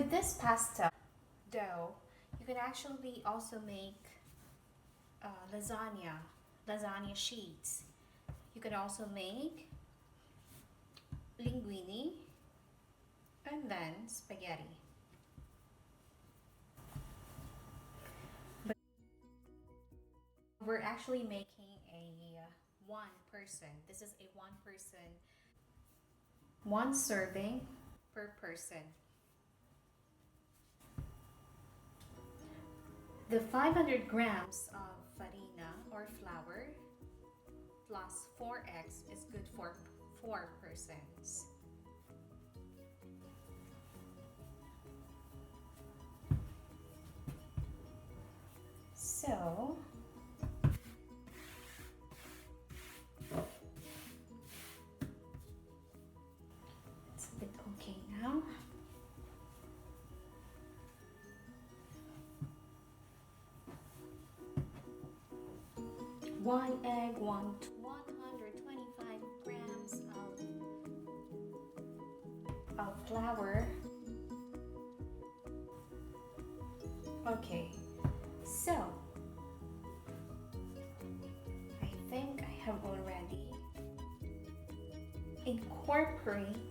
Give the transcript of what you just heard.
With this pasta dough, you can actually also make lasagna sheets. You can also make linguine and then spaghetti. But we're actually making a one person. This is a one person, one serving per person. The 500 grams of farina or flour plus 4 eggs is good for 4 persons. So, it's a bit okay now. One egg, 125 grams of flour. Okay, so I think I have already incorporate